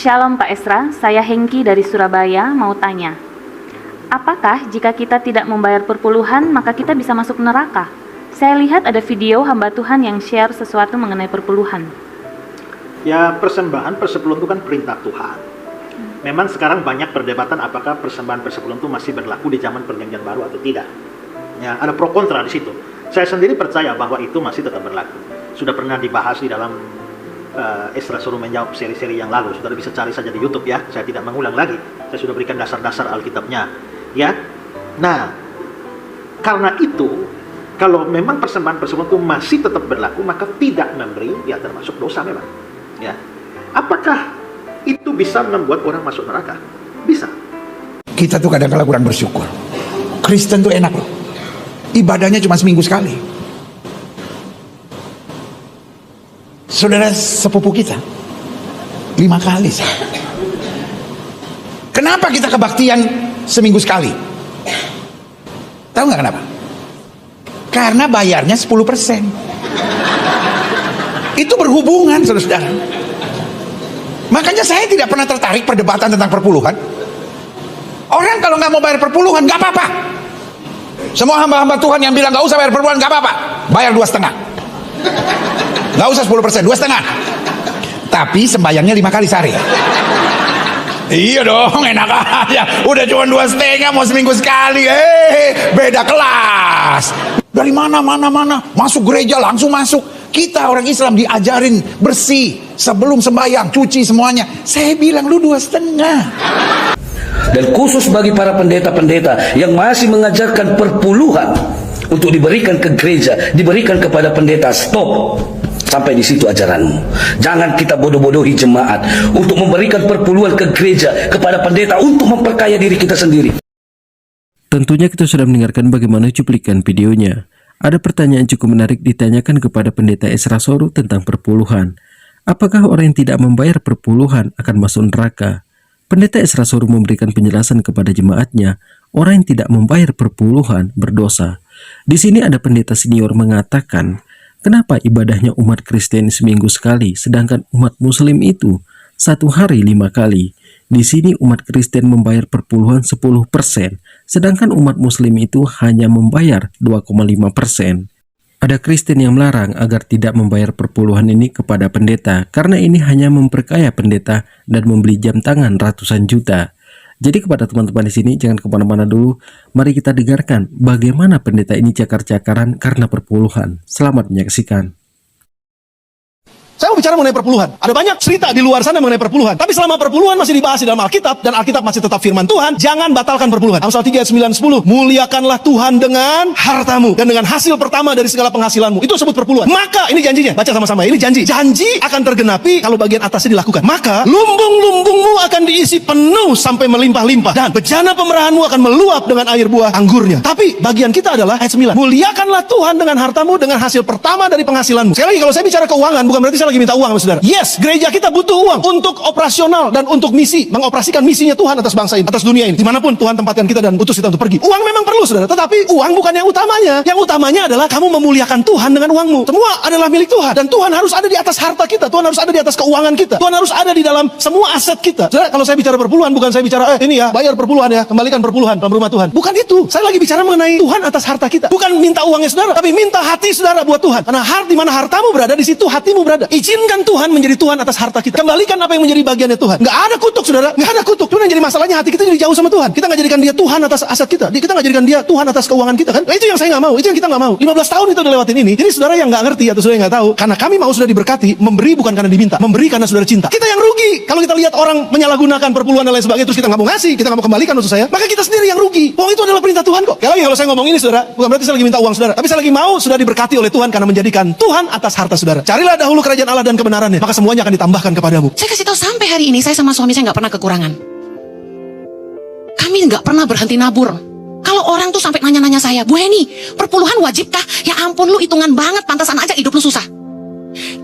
Shalom Pak Esra, saya Hengki dari Surabaya mau tanya. Apakah jika kita tidak membayar perpuluhan maka kita bisa masuk neraka? Saya lihat ada video hamba Tuhan yang share sesuatu mengenai perpuluhan. Ya, persembahan persepuluhan itu kan perintah Tuhan. Memang sekarang banyak perdebatan apakah persembahan persepuluhan itu masih berlaku di zaman perjanjian baru atau tidak. Ya, ada pro kontra di situ. Saya sendiri percaya bahwa itu masih tetap berlaku. Sudah pernah dibahas di dalam Esra suruh menjawab seri-seri yang lalu. Saudara bisa cari saja di YouTube ya. Saya tidak mengulang lagi. Saya sudah berikan dasar-dasar Alkitabnya. Ya. Nah, karena itu, kalau memang persembahan persepuluhan itu masih tetap berlaku, maka tidak memberi ya termasuk dosa memang. Ya. Apakah itu bisa membuat orang masuk neraka? Bisa. Kita tuh kadang-kadang kurang bersyukur. Kristen tuh enak loh. Ibadahnya cuma seminggu sekali. Saudara sepupu kita 5 kali sih. Kenapa kita kebaktian seminggu sekali? Tahu nggak kenapa? Karena bayarnya 10%. Itu berhubungan, saudara-saudara. Makanya saya tidak pernah tertarik perdebatan tentang perpuluhan. Orang kalau nggak mau bayar perpuluhan nggak apa-apa. Semua hamba-hamba Tuhan yang bilang nggak usah bayar perpuluhan nggak apa-apa. Bayar 2,5. Nggak usah 10%, 2,5. Tapi sembayangnya 5 kali sehari. Iya dong, enak aja. Udah cuma 2,5 mau seminggu sekali. Beda kelas. Dari mana masuk gereja langsung masuk. Kita orang Islam diajarin bersih sebelum sembahyang, cuci semuanya. Saya bilang lu 2,5. Dan khusus bagi para pendeta-pendeta yang masih mengajarkan perpuluhan untuk diberikan ke gereja, diberikan kepada pendeta, stop. Sampai di situ ajaranmu. Jangan kita bodoh-bodohi jemaat untuk memberikan perpuluhan ke gereja, kepada pendeta untuk memperkaya diri kita sendiri. Tentunya kita sudah mendengarkan bagaimana cuplikan videonya. Ada pertanyaan cukup menarik ditanyakan kepada pendeta Esra Soru tentang perpuluhan. Apakah orang yang tidak membayar perpuluhan akan masuk neraka? Pendeta Esra Soru memberikan penjelasan kepada jemaatnya, orang yang tidak membayar perpuluhan berdosa. Di sini ada pendeta senior mengatakan, kenapa ibadahnya umat Kristen seminggu sekali, sedangkan umat Muslim itu 1 hari 5 kali? Di sini umat Kristen membayar perpuluhan 10%, sedangkan umat Muslim itu hanya membayar 2,5%. Ada Kristen yang melarang agar tidak membayar perpuluhan ini kepada pendeta, karena ini hanya memperkaya pendeta dan membeli jam tangan ratusan juta. Jadi kepada teman-teman di sini, jangan kemana-mana dulu. Mari kita dengarkan bagaimana pendeta ini cakar-cakaran karena perpuluhan. Selamat menyaksikan. Saya mau bicara mengenai perpuluhan. Ada banyak cerita di luar sana mengenai perpuluhan. Tapi selama perpuluhan masih dibahas di dalam Alkitab, dan Alkitab masih tetap firman Tuhan, jangan batalkan perpuluhan. Amsal 3 ayat 9-10. Muliakanlah Tuhan dengan hartamu, dan dengan hasil pertama dari segala penghasilanmu. Itu disebut perpuluhan. Maka, ini janjinya. Baca sama-sama. Ini janji. Janji akan tergenapi kalau bagian atasnya dilakukan. Maka, lumbung-lumbungmu akan diisi penuh sampai melimpah-limpah. Dan bejana pemerahanmu akan meluap dengan air buah anggurnya. Tapi, bagian kita adalah ayat 9. Muliakanlah Tuhan dengan hartamu, dengan hasil pertama dari penghasilanmu. Sekali lagi, kalau saya bicara keuangan, bukan berarti saya lagi minta uang, saudara. Yes, gereja kita butuh uang untuk operasional dan untuk misi, mengoperasikan misinya Tuhan atas bangsa ini, atas dunia ini, dimanapun Tuhan tempatkan kita dan utus kita untuk pergi. Uang memang perlu, saudara, tetapi uang bukan yang utamanya. Yang utamanya adalah kamu memuliakan Tuhan dengan uangmu. Semua adalah milik Tuhan, dan Tuhan harus ada di atas harta kita. Tuhan harus ada di atas keuangan kita. Tuhan harus ada di dalam semua aset kita. Saudara, kalau saya bicara perpuluhan, bukan saya bicara ini ya, bayar perpuluhan ya, kembalikan perpuluhan dalam rumah Tuhan. Bukan itu. Saya lagi bicara mengenai Tuhan atas harta kita. Bukan minta uangnya saudara, tapi minta hati saudara buat Tuhan. Karena di mana hartamu berada, di situ hatimu berada. Izinkan Tuhan menjadi Tuhan atas harta kita. Kembalikan apa yang menjadi bagiannya Tuhan. Nggak ada kutuk, saudara. Nggak ada kutuk. Cuma yang jadi masalahnya hati kita jadi jauh sama Tuhan. Kita nggak jadikan dia Tuhan atas aset kita. Kita nggak jadikan dia Tuhan atas keuangan kita, kan? Nah, itu yang saya nggak mau. Itu yang kita nggak mau. 15 tahun itu udah lewatin ini. Jadi saudara yang nggak ngerti atau saudara yang nggak tahu, karena kami mau sudah diberkati, memberi bukan karena diminta, memberi karena saudara cinta. Kita yang rugi kalau kita lihat orang menyalahgunakan perpuluhan dan lain sebagainya, terus kita nggak mau ngasih, kita nggak mau kembalikan untuk saya, maka kita sendiri yang rugi. Uang itu adalah perintah Tuhan kok. Sekali lagi kalau saya ngomong ini, saudara, bukan berarti saya lagi minta uang saudara, tapi saya lagi mau sudah diberkati oleh Tuhan karena menjadikan Tuhan atas harta saudara. Carilah dahulu kerajaan Allah dan kebenarannya, maka semuanya akan ditambahkan kepadamu. Saya kasih tahu, sampai hari ini saya sama suami saya nggak pernah kekurangan. Kami nggak pernah berhenti nabur. Kalau orang tuh sampai nanya-nanya saya, Bu Heni, perpuluhan wajibkah? Ya ampun, lu hitungan banget, pantasan aja hidup lu susah.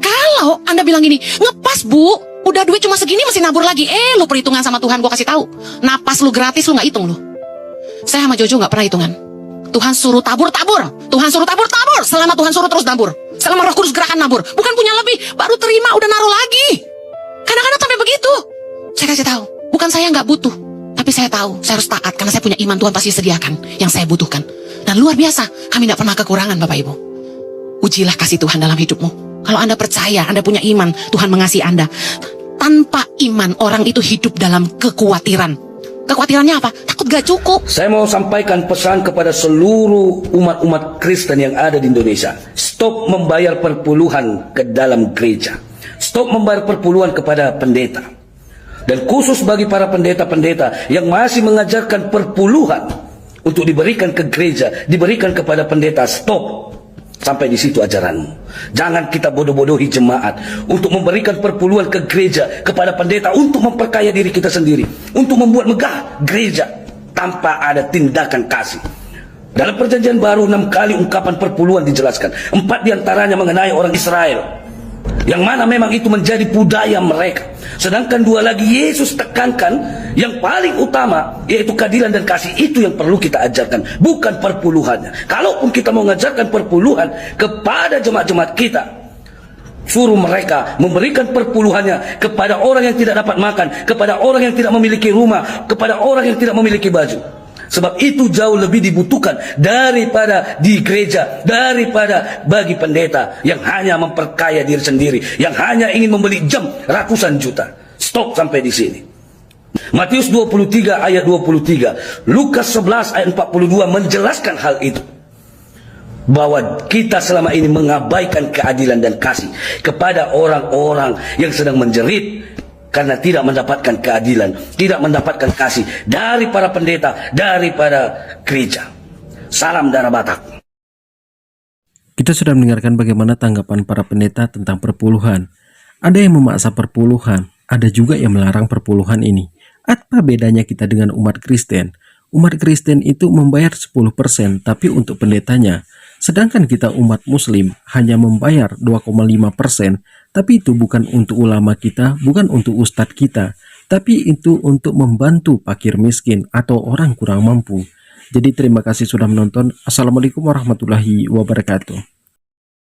Kalau Anda bilang gini, ngepas Bu, udah duit cuma segini masih nabur lagi. Lu perhitungan sama Tuhan, gua kasih tahu. Napas lu gratis, lu nggak hitung lu. Saya sama Jojo nggak pernah hitungan. Tuhan suruh tabur, tabur. Tuhan suruh tabur, tabur. Selama Tuhan suruh terus nabur. Selama Roh Kudus gerakan nabur. Bukan punya lebih, baru terima udah naruh lagi. Kadang-kadang sampai begitu. Saya kasih tahu, bukan saya nggak butuh, tapi saya tahu saya harus taat karena saya punya iman, Tuhan pasti sediakan yang saya butuhkan. Dan luar biasa, kami tidak pernah kekurangan Bapak Ibu. Ujilah kasih Tuhan dalam hidupmu. Kalau Anda percaya, Anda punya iman, Tuhan mengasihi Anda. Tanpa iman, orang itu hidup dalam kekhawatiran. Kekhawatirannya apa? Takut gak cukup. Saya mau sampaikan pesan kepada seluruh umat-umat Kristen yang ada di Indonesia. Stop membayar perpuluhan ke dalam gereja. Stop membayar perpuluhan kepada pendeta. Dan khusus bagi para pendeta-pendeta yang masih mengajarkan perpuluhan untuk diberikan ke gereja, diberikan kepada pendeta, stop. Sampai di situ ajaranmu. Jangan kita bodoh-bodohi jemaat untuk memberikan perpuluhan ke gereja, kepada pendeta untuk memperkaya diri kita sendiri, untuk membuat megah gereja tanpa ada tindakan kasih. Dalam perjanjian baru 6 kali ungkapan perpuluhan dijelaskan. 4 diantaranya mengenai orang Israel, yang mana memang itu menjadi budaya mereka. Sedangkan 2 lagi Yesus tekankan yang paling utama, yaitu keadilan dan kasih. Itu yang perlu kita ajarkan, bukan perpuluhannya. Kalaupun kita mau mengajarkan perpuluhan kepada jemaat-jemaat kita, suruh mereka memberikan perpuluhannya kepada orang yang tidak dapat makan, kepada orang yang tidak memiliki rumah, kepada orang yang tidak memiliki baju. Sebab itu jauh lebih dibutuhkan daripada di gereja, daripada bagi pendeta yang hanya memperkaya diri sendiri, yang hanya ingin membeli jam ratusan juta. Stop sampai di sini. Matius 23 ayat 23, Lukas 11 ayat 42 menjelaskan hal itu. Bahwa kita selama ini mengabaikan keadilan dan kasih kepada orang-orang yang sedang menjerit karena tidak mendapatkan keadilan, tidak mendapatkan kasih dari para pendeta, daripada gereja. Salam darah Batak. Kita sudah mendengarkan bagaimana tanggapan para pendeta tentang perpuluhan. Ada yang memaksa perpuluhan, ada juga yang melarang perpuluhan ini. Apa bedanya kita dengan umat Kristen? Umat Kristen itu membayar 10%, tapi untuk pendetanya. Sedangkan kita umat Muslim hanya membayar 2,5%, tapi itu bukan untuk ulama kita, bukan untuk ustadz kita, tapi itu untuk membantu fakir miskin atau orang kurang mampu. Jadi terima kasih sudah menonton. Assalamualaikum warahmatullahi wabarakatuh.